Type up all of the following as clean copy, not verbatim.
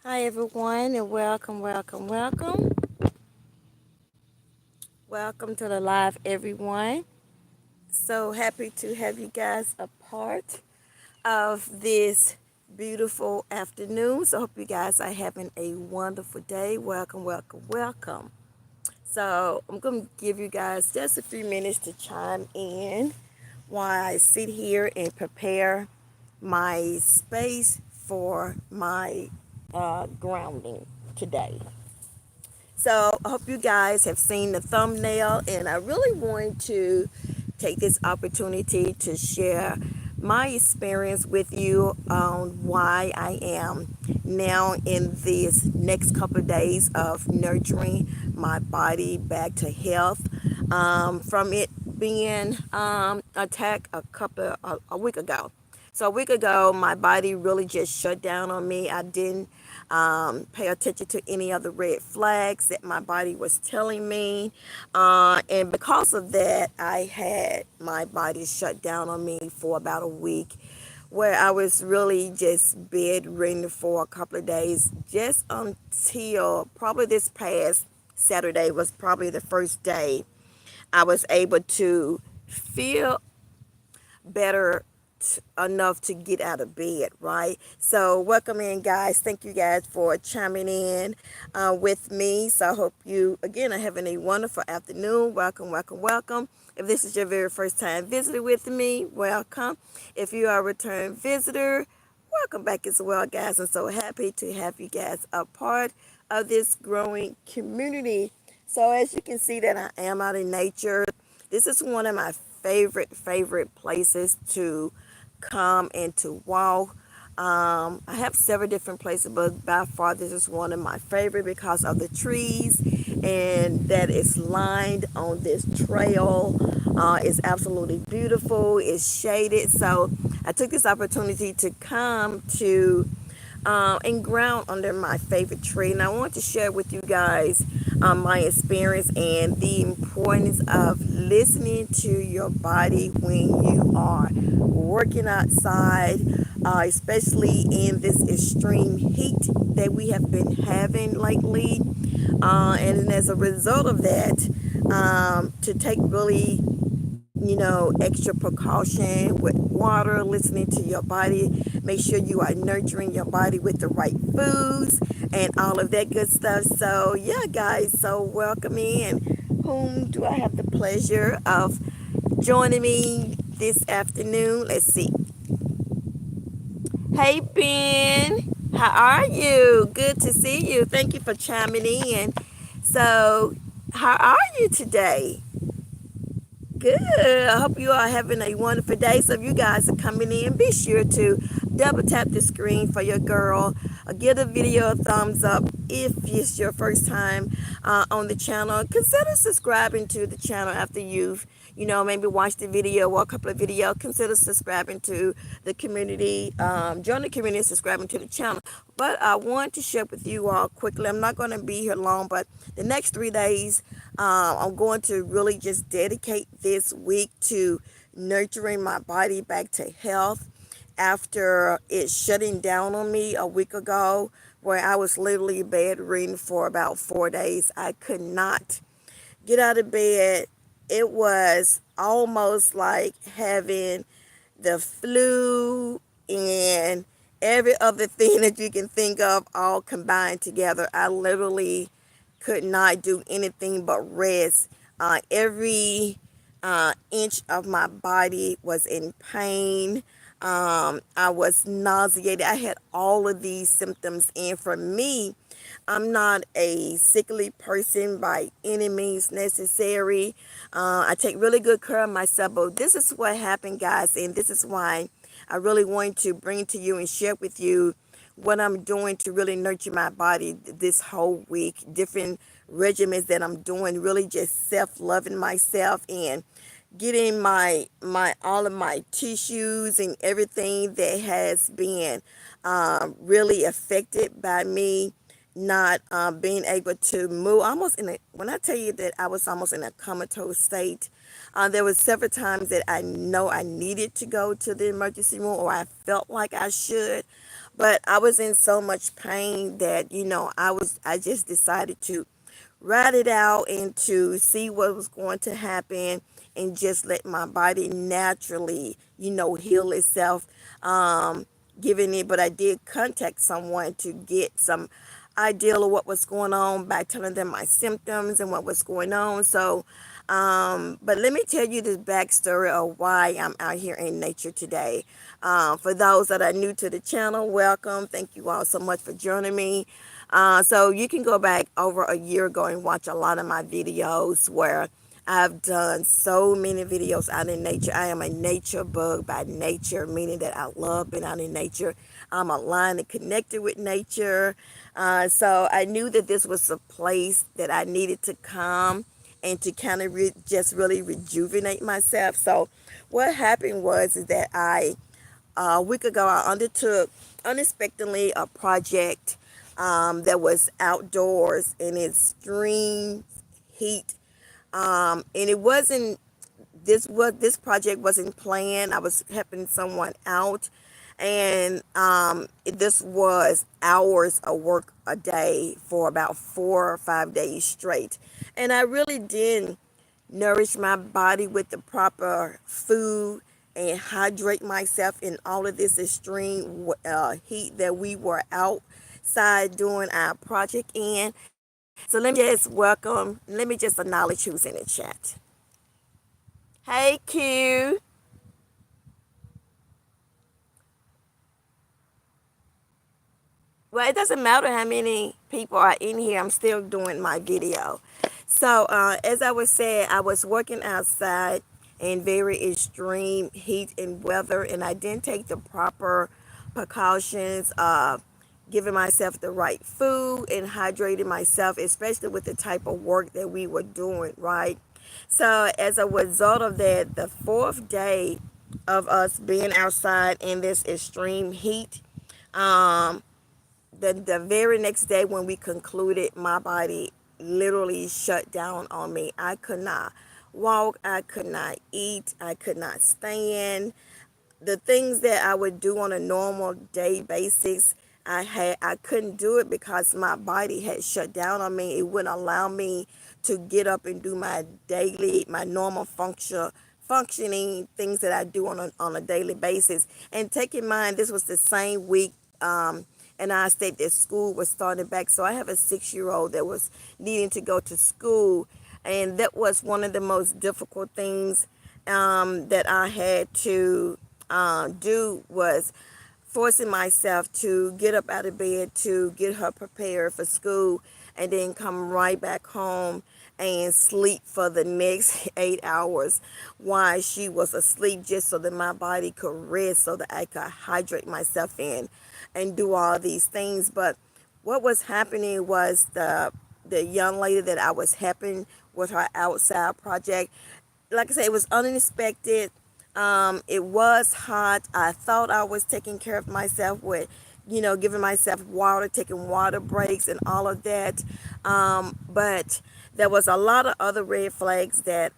Hi everyone and welcome to the live everyone. So happy to have you guys a part of this beautiful afternoon. So hope you guys are having a wonderful day. Welcome. So I'm going to give you guys just a few minutes to chime in while I sit here and prepare my space for my grounding today. So I hope you guys have seen the thumbnail, and I really want to take this opportunity to share my experience with you on why I am now in these next couple of days of nurturing my body back to health from it being attacked a week ago. So a week ago, my body really just shut down on me. I didn't pay attention to any of the red flags that my body was telling me. And because of that, I had my body shut down on me for about a week, where I was really just bedridden for a couple of days, just until probably this past Saturday was probably the first day I was able to feel better enough to get out of bed, right? So welcome in, guys. Thank you guys for chiming in with me. So I hope you again are having a wonderful afternoon. Welcome. If this is your very first time visiting with me, welcome. If you are a return visitor, welcome back as well, guys. I'm so happy to have you guys a part of this growing community. So as you can see that I am out in nature, this is one of my favorite places to come and to walk. I have several different places, but by far this is one of my favorite because of the trees and that is lined on this trail. It's absolutely beautiful. It's shaded. So I took this opportunity to come to and ground under my favorite tree. And I want to share with you guys my experience and the importance of listening to your body when you are working outside, especially in this extreme heat that we have been having lately. And as a result of that, to take really extra precaution with water, listening to your body. Make sure you are nurturing your body with the right foods and all of that good stuff. So, yeah, guys, so welcome in. Whom do I have the pleasure of joining me this afternoon? Let's see. Hey, Ben, how are you? Good to see you. Thank you for chiming in. So, how are you today? Good. I hope you are having a wonderful day. So if you guys are coming in, be sure to double tap the screen for your girl. Give the video a thumbs up if it's your first time on the channel. Consider subscribing to the channel after you've, maybe watched the video or a couple of videos. Consider subscribing to the community. Join the community, subscribing to the channel. But I want to share with you all quickly. I'm not going to be here long, but the next 3 days, I'm going to really just dedicate this week to nurturing my body back to health after it shutting down on me a week ago, where I was literally bedridden for about 4 days. I could not get out of bed. It was almost like having the flu and every other thing that you can think of all combined together. I literally could not do anything but rest. Every inch of my body was in pain. I was nauseated. I had all of these symptoms. And for me, I'm not a sickly person by any means necessary. I take really good care of myself. But this is what happened, guys. And this is why I really want to bring to you and share with you what I'm doing to really nurture my body this whole week. Different regimens that I'm doing, really just self-loving myself and getting my all of my tissues and everything that has been really affected by me not being able to move, almost in a, when I tell you that I was almost in a comatose state, There was several times that I know I needed to go to the emergency room, or I felt like I should, but I was in so much pain that, I just decided to ride it out and to see what was going to happen, and just let my body naturally, heal itself. Um, Giving it, but I did contact someone to get some idea of what was going on by telling them my symptoms and what was going on. So, but let me tell you this backstory of why I'm out here in nature today. For those that are new to the channel, welcome. Thank you all so much for joining me. So you can go back over a year ago and watch a lot of my videos where I've done so many videos out in nature. I am a nature bug by nature, meaning that I love being out in nature. I'm aligned and connected with nature. So I knew that this was a place that I needed to come and to kind of just really rejuvenate myself. So what happened was is that a week ago, I undertook unexpectedly a project that was outdoors in extreme heat, and it wasn't this project wasn't planned. I was helping someone out, and this was hours of work a day for about 4 or 5 days straight, and I really didn't nourish my body with the proper food and hydrate myself in all of this extreme heat that we were outside doing our project in. So let me just acknowledge who's in the chat. Hey, Q. Well, it doesn't matter how many people are in here. I'm still doing my video. So, as I was saying, I was working outside in very extreme heat and weather, and I didn't take the proper precautions of giving myself the right food and hydrating myself, especially with the type of work that we were doing, right? So, as a result of that, the fourth day of us being outside in this extreme heat, um, the very next day when we concluded, my body literally shut down on me. I could not walk, I could not eat, I could not stand. The things that I would do on a normal day basis, I couldn't do it because my body had shut down on me. It wouldn't allow me to get up and do my normal functioning things that I do on a daily basis. And take in mind, this was the same week, and I state that school was starting back. So I have a 6-year old that was needing to go to school, and that was one of the most difficult things that I had to do, was forcing myself to get up out of bed to get her prepared for school, and then come right back home and sleep for the next 8 hours while she was asleep, just so that my body could rest, so that I could hydrate myself in and do all these things. But what was happening was the young lady that I was helping with her outside project, like I said, it was unexpected. It was hot. I thought I was taking care of myself with, giving myself water, taking water breaks and all of that. But there was a lot of other red flags that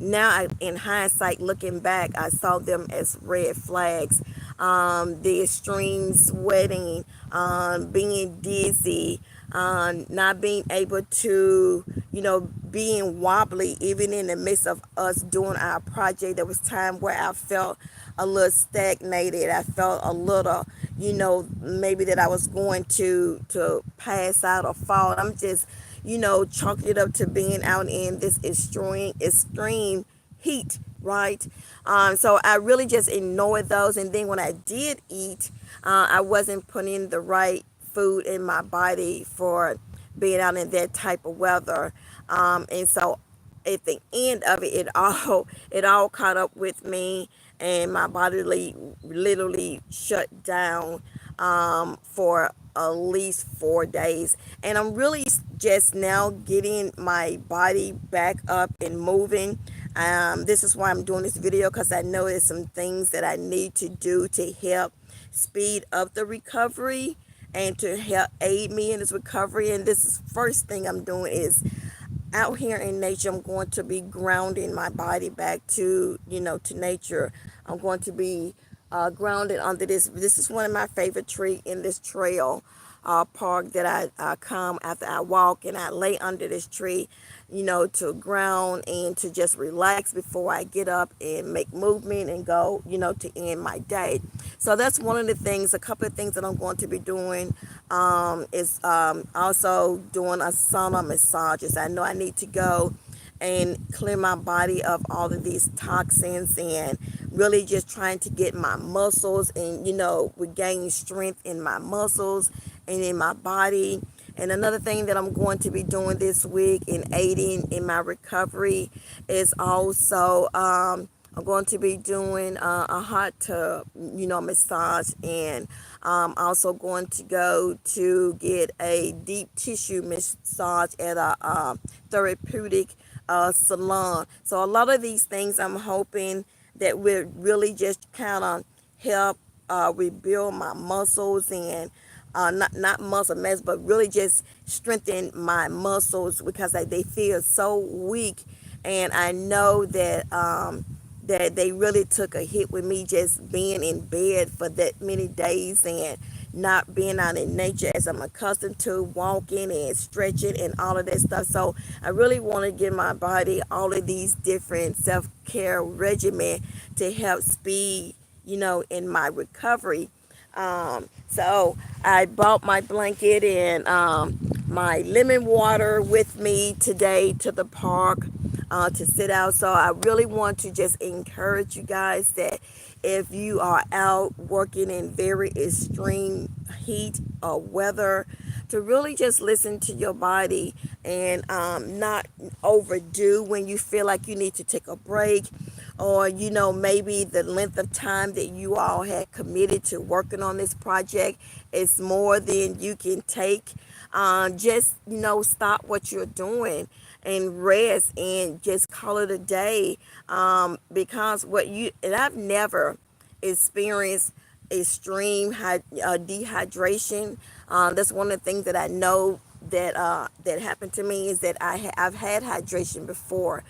in hindsight, looking back, I saw them as red flags. The extreme sweating, being dizzy, not being able to, being wobbly, even in the midst of us doing our project. There was time where I felt a little stagnated. I felt a little, maybe that I was going to pass out or fall. I'm just, chalking it up to being out in this extreme heat, right? So I really just ignored those. And then when I did eat, I wasn't putting the right food in my body for being out in that type of weather. And so at the end of it, it all caught up with me, and my body literally shut down for at least 4 days. And I'm really just now getting my body back up and moving. This is why I'm doing this video, because I know there's some things that I need to do to help speed up the recovery and to help aid me in this recovery. And this is first thing I'm doing is out here in nature, I'm going to be grounding my body back to, to nature. I'm going to be grounded under this. This is one of my favorite tree in this trail park that I come after I walk, and I lay under this tree, to ground and to just relax before I get up and make movement and go, to end my day. So that's one of the things. A couple of things that I'm going to be doing is also doing a sauna massages. I know I need to go and clear my body of all of these toxins, and really just trying to get my muscles and, regain strength in my muscles and in my body. And another thing that I'm going to be doing this week in aiding in my recovery is also I'm going to be doing a hot tub, massage, and also going to go to get a deep tissue massage at a therapeutic salon. So a lot of these things I'm hoping that will really just kind of help rebuild my muscles, and not muscle mass, but really just strengthen my muscles, because they feel so weak. And I know that they really took a hit with me just being in bed for that many days and not being out in nature as I'm accustomed to, walking and stretching and all of that stuff. So I really want to give my body all of these different self-care regimen to help speed, in my recovery. So I bought my blanket and my lemon water with me today to the park to sit out. So I really want to just encourage you guys that if you are out working in very extreme heat or weather, to really just listen to your body and not overdo when you feel like you need to take a break, or maybe the length of time that you all had committed to working on this project is more than you can take. Just stop what you're doing and rest and just call it a day, because I've never experienced extreme dehydration. That's one of the things that I know that happened to me, is that I've had hydration before,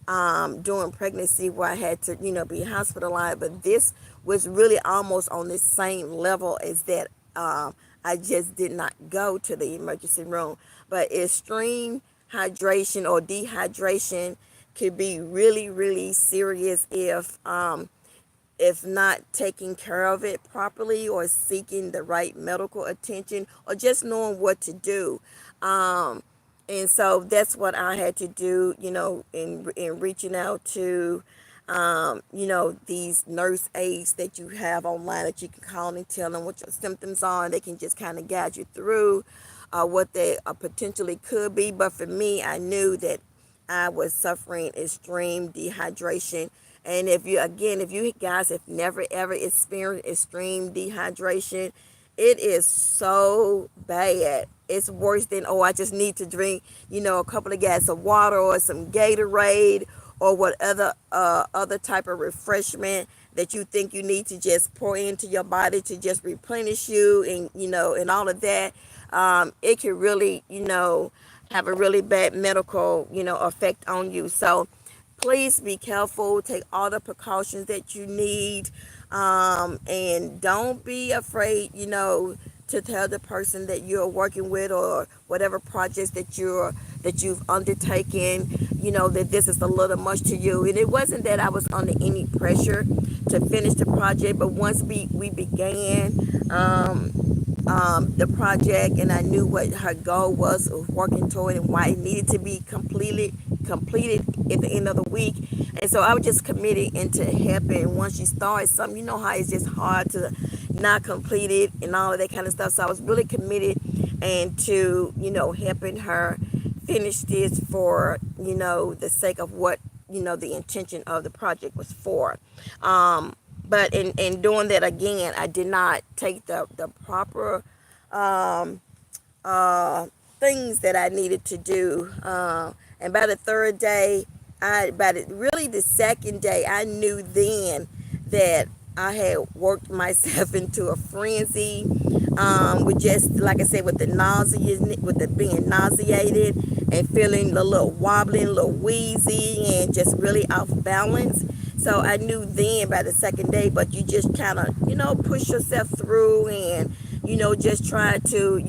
during pregnancy, where I had to be hospitalized, but this was really almost on the same level as that. I just did not go to the emergency room, but extreme hydration or dehydration could be really, really serious if not taking care of it properly, or seeking the right medical attention, or just knowing what to do. And so that's what I had to do, in reaching out to, these nurse aides that you have online, that you can call and tell them what your symptoms are, and they can just kind of guide you through what they potentially could be. But for me, I knew that I was suffering extreme dehydration. And if you guys have never ever experienced extreme dehydration, it is so bad. It's worse than, oh, I just need to drink, a couple of gallons of water or some Gatorade or whatever other type of refreshment that you think you need to just pour into your body to just replenish you, and and all of that. It can really, have a really bad medical, effect on you. So please be careful. Take all the precautions that you need, and don't be afraid, to tell the person that you're working with, or whatever projects that you've undertaken, that this is a little much to you. And it wasn't that I was under any pressure to finish the project, but once we began the project, and I knew what her goal was of working toward and why it needed to be completed at the end of the week. And so I was just committed into helping. Once you start something, you know how it's just hard to not complete it and all of that kind of stuff. So I was really committed and to, helping her finish this for, the sake of what, the intention of the project was for. But in doing that, again, I did not take the proper things that I needed to do. And by the third day, really the second day, I knew then that I had worked myself into a frenzy. with just like I said, with the nausea, with the being nauseated and feeling a little wobbly, a little wheezy, and just really off balance. So I knew then by the second day, but you just kind of, push yourself through, and just try to,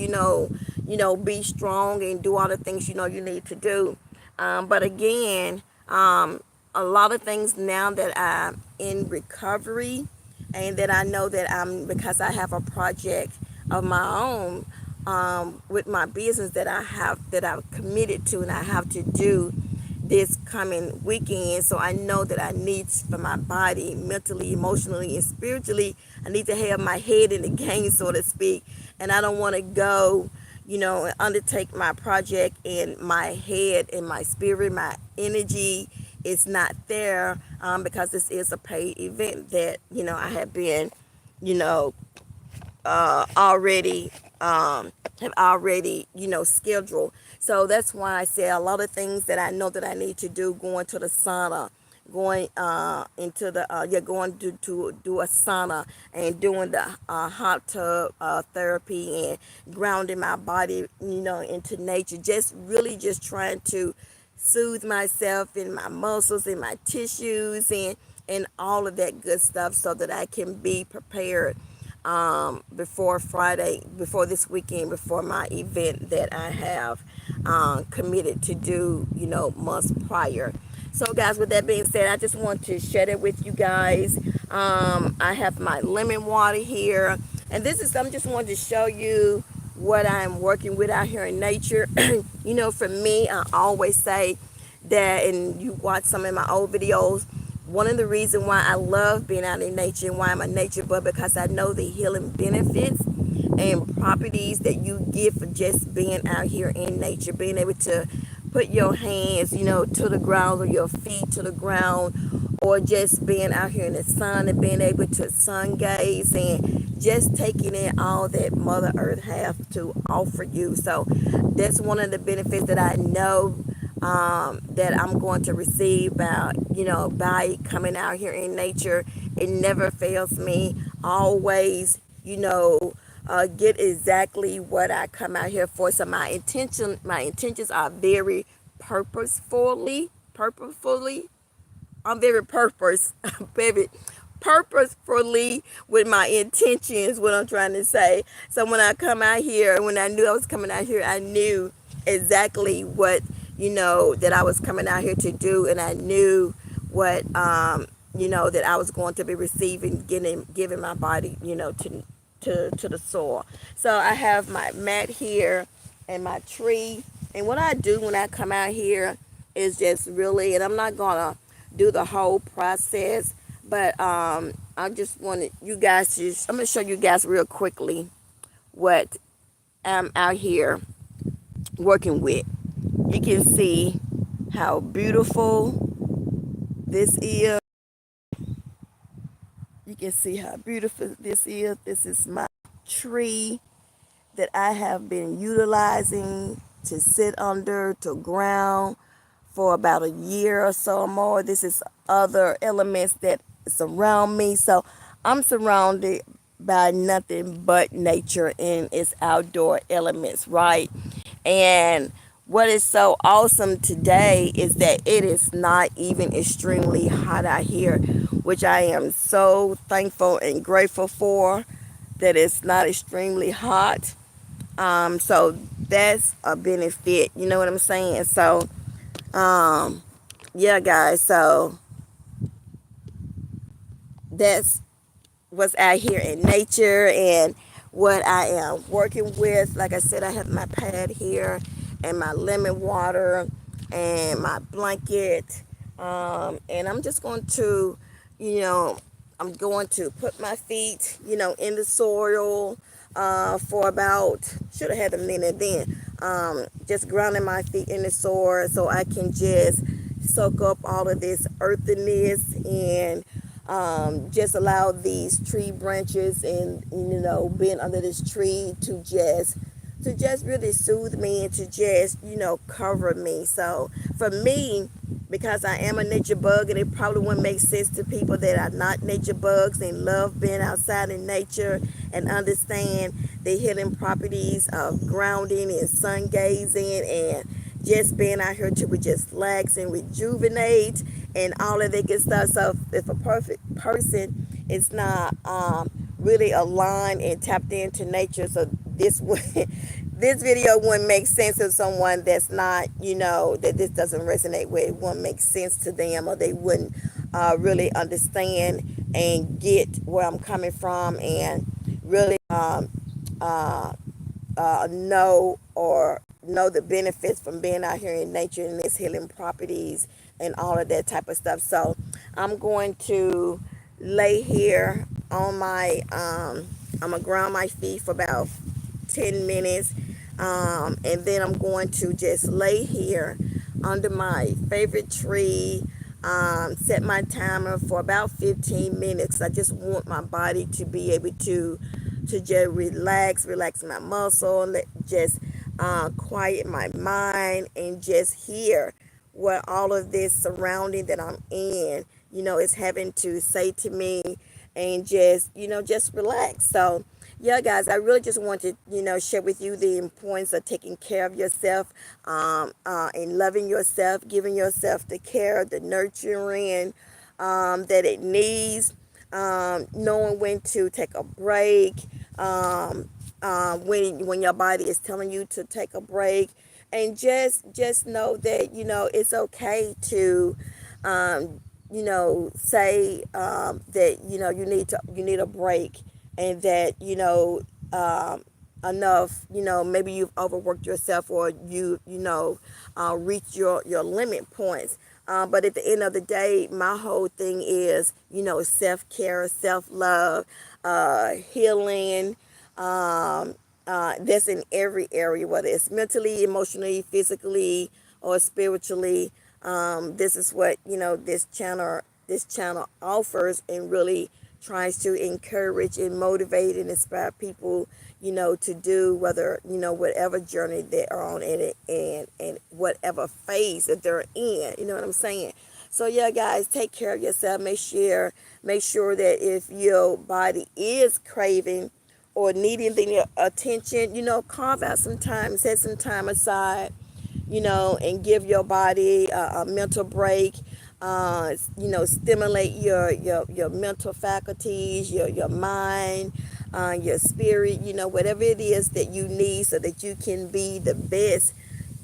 be strong and do all the things you need to do. But again, a lot of things now that I'm in recovery, and that I know that because I have a project of my own, with my business that I've committed to, and I have to do this coming weekend. So I know that I need, for my body, mentally, emotionally, and spiritually, I need to have my head in the game, so to speak. And I don't want to go, and undertake my project, and my head and my spirit, my energy is not there, because this is a paid event that, I have been, you know, already, have already, scheduled. So that's why I say a lot of things that I know that I need to do, going to the sauna, going into the going to do a sauna, and doing the hot tub therapy, and grounding my body, into nature, just really just trying to soothe myself in my muscles, in my tissues, and all of that good stuff, so that I can be prepared, before Friday, before this weekend, before my event that I have committed to do, months prior. So, guys, with that being said, I just want to share it with you guys. I have my lemon water here, and I'm just wanting to show you what I'm working with out here in nature. For me, I always say that, and you watch some of my old videos, one of the reasons why I love being out in nature and why I'm a nature buff, because I know the healing benefits and properties that you get for just being out here in nature, being able to put your hands, to the ground, or your feet to the ground, or just being out here in the sun and being able to sun gaze, and just taking in all that Mother Earth have to offer you. So that's one of the benefits that I know, that I'm going to receive by coming out here in nature. It never fails me. Always, get exactly what I come out here for. So my intentions are very purposefully. I'm very baby, purposefully with my intentions. What I'm trying to say. So when I come out here, when I knew I was coming out here, I knew exactly what that I was coming out here to do, and I knew what that I was going to be receiving, giving my body, to the soil. So I have my mat here and my tree, and what I do when I come out here is just really, and I'm not gonna do the whole process, but I just wanted you guys to. I'm gonna show you guys real quickly what I'm out here working with. You can see how beautiful this is. You can see how beautiful this is. This is my tree that I have been utilizing to sit under, to ground for about a year or so or more. This is other elements that surround me. So I'm surrounded by nothing but nature and its outdoor elements, right? And what is so awesome today is that it is not even extremely hot out here, which I am so thankful and grateful for, that it's not extremely hot. So that's a benefit, you know what I'm saying? So, yeah, guys, so that's what's out here in nature and what I am working with. Like I said, I have my pad here and my lemon water and my blanket. And I'm just going to, I'm going to put my feet, in the soil for about, should have had a minute then, just grounding my feet in the soil so I can just soak up all of this earthiness, and just allow these tree branches and being under this tree to just really soothe me, and to just cover me. So for me, because I am a nature bug, and it probably wouldn't make sense to people that are not nature bugs and love being outside in nature and understand the healing properties of grounding and sun gazing and just being out here to just relax and rejuvenate and all of that good stuff. So if a perfect person is not really aligned and tapped into nature, so this would this video wouldn't make sense to someone that's not, that this doesn't resonate with. It wouldn't make sense to them, or they wouldn't really understand and get where I'm coming from, and really uh, know the benefits from being out here in nature and its healing properties and all of that type of stuff. So I'm going to lay here on my I'm gonna ground my feet for about 10 minutes, and then I'm going to just lay here under my favorite tree, set my timer for about 15 minutes. I just want my body to be able to just relax my muscle, just quiet my mind, and just hear what all of this surrounding that I'm in, is having to say to me, and just relax. So, yeah, guys, I really just want to, share with you the importance of taking care of yourself, and loving yourself, giving yourself the care, the nurturing that it needs, knowing when to take a break, when your body is telling you to take a break, and just know that it's okay to say that you need a break, and that enough, maybe you've overworked yourself, or reached your limit points. But at the end of the day, my whole thing is, self-care, self-love, healing, that's in every area, whether it's mentally, emotionally, physically, or spiritually. This is what, this channel offers, and really tries to encourage and motivate and inspire people, to do, whether, whatever journey they are on in it, and whatever phase that they're in, you know what I'm saying? So yeah, guys, take care of yourself. Make sure that if your body is craving or needing the attention, carve out some time, set some time aside, and give your body a mental break. Stimulate your mental faculties, your mind, your spirit, whatever it is that you need, so that you can be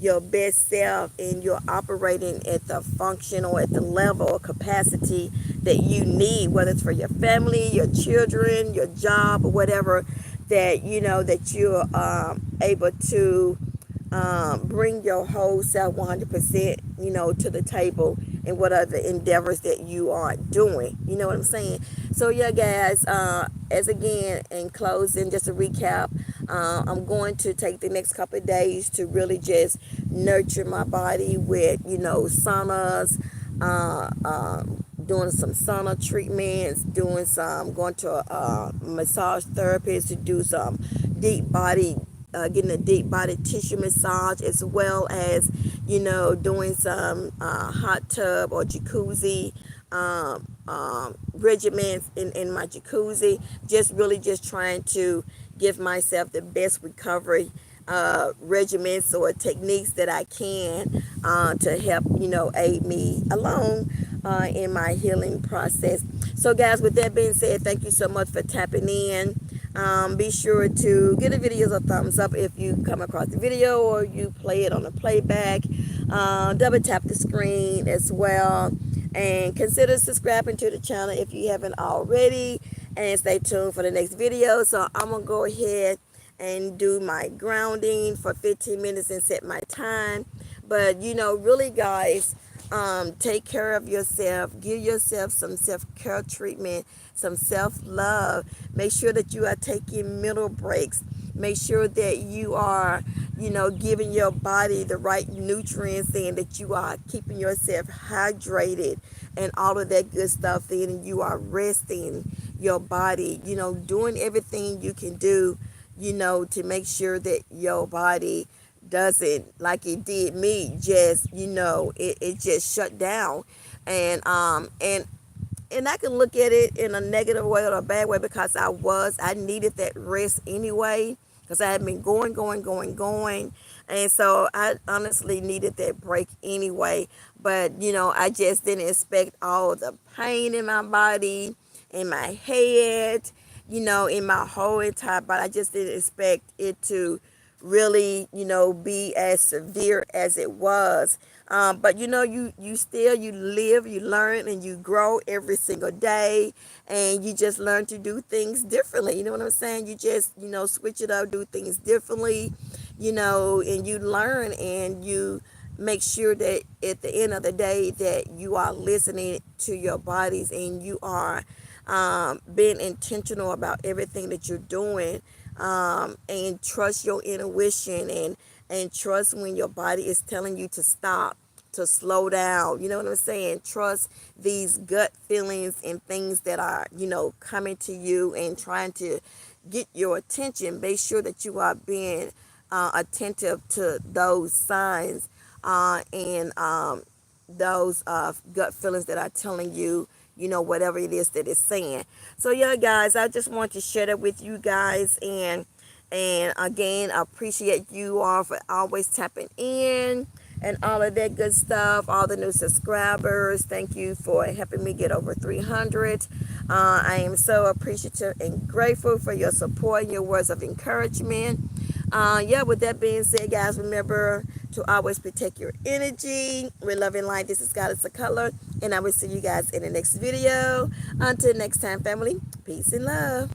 your best self, and you're operating at the function or at the level or capacity that you need, whether it's for your family, your children, your job, or whatever, that that you're able to bring your whole self 100%, to the table in whatever endeavors that you are doing. You know what I'm saying? So yeah, guys, as again, in closing, just a recap, I'm going to take the next couple of days to really just nurture my body with, saunas, doing some sauna treatments, going to a massage therapist to do some deep body, getting a deep body tissue massage, as well as, doing some hot tub or jacuzzi regimens in my jacuzzi. Just really just trying to give myself the best recovery regimens or techniques that I can, to help, aid me along in my healing process. So guys, with that being said, thank you so much for tapping in. Be sure to give the videos a thumbs up if you come across the video, or you play it on a playback. Double tap the screen as well, and consider subscribing to the channel if you haven't already, and stay tuned for the next video. So I'm gonna go ahead and do my grounding for 15 minutes and set my time. But really, guys, take care of yourself. Give yourself some self-care treatment, some self-love. Make sure that you are taking mental breaks. Make sure that you are, giving your body the right nutrients, and that you are keeping yourself hydrated and all of that good stuff. And you are resting your body, doing everything you can do, to make sure that your body doesn't, like it did me, just, it just shut down. And I can look at it in a negative way or a bad way, because I needed that rest anyway, because I had been going, and so I honestly needed that break anyway. But I just didn't expect all the pain in my body, in my head, in my whole entire body. I just didn't expect it to really, be as severe as it was. But you still, you live, you learn, and you grow every single day, and you just learn to do things differently. You know what I'm saying? You just, switch it up, do things differently, and you learn, and you make sure that at the end of the day that you are listening to your bodies, and you are being intentional about everything that you're doing, and trust your intuition, and trust when your body is telling you to stop, to slow down. You know what I'm saying? Trust these gut feelings and things that are, coming to you and trying to get your attention. Make sure that you are being attentive to those signs, and those gut feelings that are telling you, whatever it is that it's saying. So yeah, guys, I just want to share that with you guys, and again, I appreciate you all for always tapping in and all of that good stuff. All the new subscribers, thank you for helping me get over 300. I am so appreciative and grateful for your support and your words of encouragement. Yeah, with that being said, guys, remember to always protect your energy. We're loving light. This is Goddess of Color, and I will see you guys in the next video. Until next time, family, peace and love.